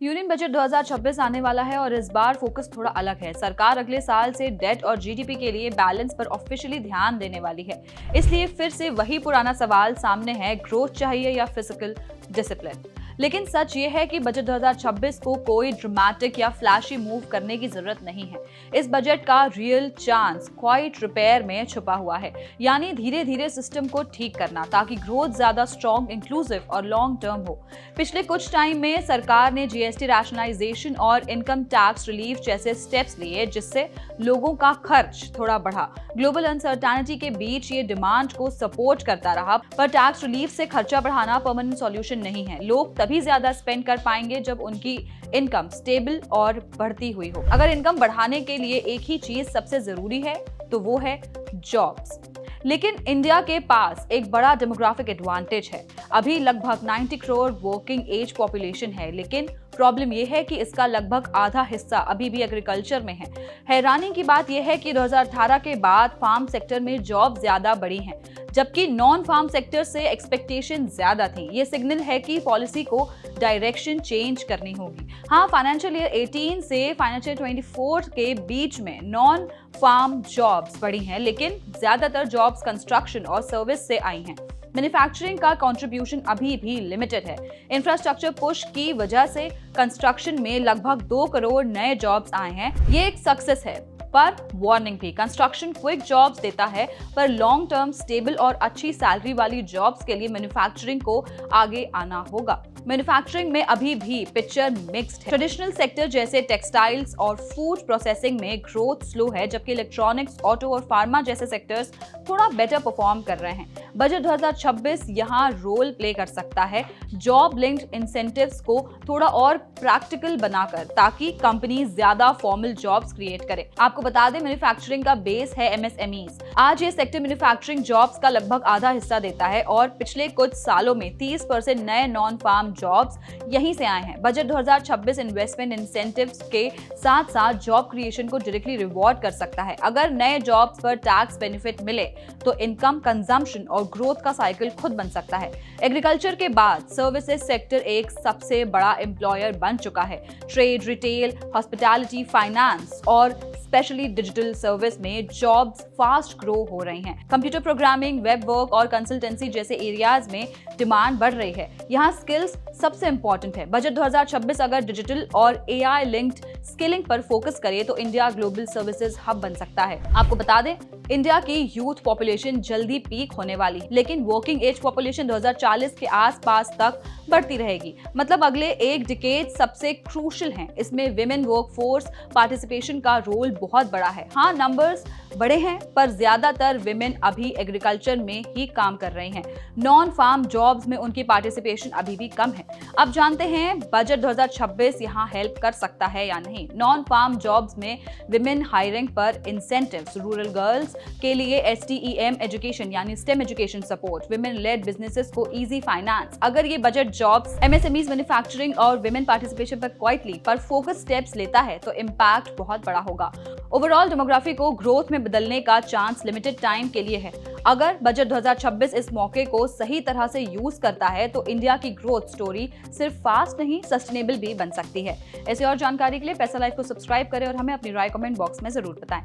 Union budget 2026 आने वाला है और इस बार फोकस थोड़ा अलग है। सरकार अगले साल से डेट और जीडीपी के लिए बैलेंस पर ऑफिशियली ध्यान देने वाली है। इसलिए फिर से वही पुराना सवाल सामने है, ग्रोथ चाहिए या फिजिकल डिसिप्लिन। लेकिन सच ये है कि बजट 2026 को कोई ड्रामेटिक या फ्लैशी मूव करने की जरूरत नहीं है। इस बजट का रियल चांस क्वाइट रिपेयर में छुपा हुआ है, यानी धीरे धीरे सिस्टम को ठीक करना ताकि ग्रोथ ज्यादा स्ट्रॉन्ग, इंक्लूसिव और लॉन्ग टर्म हो। पिछले कुछ टाइम में सरकार ने जीएसटी रैशनलाइजेशन और इनकम टैक्स रिलीफ जैसे स्टेप्स लिए, जिससे लोगों का खर्च थोड़ा बढ़ा। ग्लोबल अनसर्टेनिटी के बीच ये डिमांड को सपोर्ट करता रहा, पर टैक्स रिलीफ से खर्चा बढ़ाना परमानेंट सॉल्यूशन नहीं है। लोग तभी ज्यादा स्पेंड कर पाएंगे जब उनकी इनकम स्टेबल और बढ़ती हुई हो। अगर इनकम बढ़ाने के लिए एक ही चीज सबसे जरूरी है तो वो है जॉब्स। लेकिन इंडिया के पास एक बड़ा डेमोग्राफिक एडवांटेज है। अभी लगभग 90 करोड़ वर्किंग एज पॉपुलेशन है, लेकिन प्रॉब्लम यह है कि इसका लगभग आधा हिस्सा अभी भी एग्रीकल्चर में है। हैरानी की बात यह है कि 2018 के बाद फार्म सेक्टर में जॉब ज्यादा बढ़ी हैं, जबकि नॉन फार्म सेक्टर से एक्सपेक्टेशन ज्यादा थी। ये सिग्नल है कि पॉलिसी को डायरेक्शन चेंज करनी होगी। हाँ, फाइनेंशियल ईयर 18 से फाइनेंशियल 24 के बीच में नॉन फार्म जॉब्स बढ़ी हैं, लेकिन ज्यादातर जॉब्स कंस्ट्रक्शन और सर्विस से आई हैं। मैन्युफैक्चरिंग का कंट्रीब्यूशन अभी भी लिमिटेड है। इंफ्रास्ट्रक्चर पुश की वजह से कंस्ट्रक्शन में लगभग 2 करोड़ नए जॉब्स आए हैं। ये एक सक्सेस है, पर वार्निंग भी। कंस्ट्रक्शन क्विक जॉब्स देता है, पर लॉन्ग टर्म स्टेबल और अच्छी सैलरी वाली जॉब्स के लिए मैन्युफैक्चरिंग को आगे आना होगा। मैन्युफैक्चरिंग में अभी भी पिक्चर मिक्स्ड है। ट्रेडिशनल सेक्टर जैसे टेक्सटाइल्स और फूड प्रोसेसिंग में ग्रोथ स्लो है, जबकि इलेक्ट्रॉनिक्स, ऑटो और फार्मा जैसे सेक्टर्स थोड़ा बेटर परफॉर्म कर रहे हैं। बजट 2026 यहाँ रोल प्ले कर सकता है, जॉब लिंक्ड इंसेंटिव्स को थोड़ा और प्रैक्टिकल बनाकर, ताकि कंपनी ज्यादा फॉर्मल जॉब्स क्रिएट करे। आपको बता दें, मैन्युफैक्चरिंग का बेस है एमएसएमईज। आज ये सेक्टर मैन्युफैक्चरिंग जॉब्स का लगभग आधा हिस्सा देता है और पिछले कुछ सालों में 30% नए नॉन फार्म जॉब्स यहीं से आए हैं। बजट 2026 इन्वेस्टमेंट इंसेंटिव्स के साथ साथ जॉब क्रिएशन को डायरेक्टली रिवॉर्ड कर सकता है। अगर नए जॉब्स पर टैक्स बेनिफिट मिले तो इनकम, कंजम्पशन और ग्रोथ का साइकिल खुद बन सकता है। एग्रीकल्चर के बाद सर्विसेज सेक्टर एक सबसे बड़ा एम्प्लॉयर बन चुका है। ट्रेड, रिटेल, हॉस्पिटैलिटी, फाइनेंस और स्पेशली डिजिटल सर्विस में जॉब्स फास्ट ग्रो हो रही हैं। कंप्यूटर प्रोग्रामिंग, वेब वर्क और कंसल्टेंसी जैसे एरियाज में डिमांड बढ़ रही है। यहाँ स्किल्स सबसे इंपॉर्टेंट है। बजट 2026 अगर डिजिटल और एआई लिंक्ड स्किलिंग पर फोकस करे तो इंडिया ग्लोबल सर्विसेज हब बन सकता है। आपको बता दें, इंडिया की यूथ पॉपुलेशन जल्दी पीक होने वाली, लेकिन वर्किंग एज पॉपुलेशन 2040 के आसपास तक बढ़ती रहेगी। मतलब अगले एक डिकेड सबसे क्रूशियल है। इसमें विमेन वर्कफोर्स पार्टिसिपेशन का रोल बहुत बड़ा है। हाँ, नंबर्स बड़े हैं, पर ज्यादातर विमेन अभी एग्रीकल्चर में ही काम कर रही हैं। नॉन फार्म जॉब्स में उनकी पार्टिसिपेशन अभी भी कम है। अब जानते हैं बजट 2026 यहाँ हेल्प कर सकता है या नहीं। नॉन फार्म जॉब्स में विमेन हायरिंग पर इंसेंटिव्स, रूरल गर्ल्स के लिए STEM एजुकेशन यानी STEM education support, women lead businesses को इजी फाइनेंस। अगर ये बजट जॉब्स, MSMEs, मैन्युफैक्चरिंग और विमेन पार्टिसिपेशन पर क्वाइटली पर फोकस स्टेप्स लेता है तो इम्पैक्ट बहुत बड़ा होगा। ओवरऑल डेमोग्राफी को ग्रोथ में बदलने का चांस लिमिटेड टाइम के लिए है। अगर बजट 2026 इस मौके को सही तरह से यूज करता है तो इंडिया की ग्रोथ स्टोरी सिर्फ फास्ट नहीं, सस्टेनेबल भी बन सकती है। ऐसी और जानकारी के लिए पैसा लाइव को सब्सक्राइब करें और हमें अपनी राय कमेंट बॉक्स में जरूर बताएं।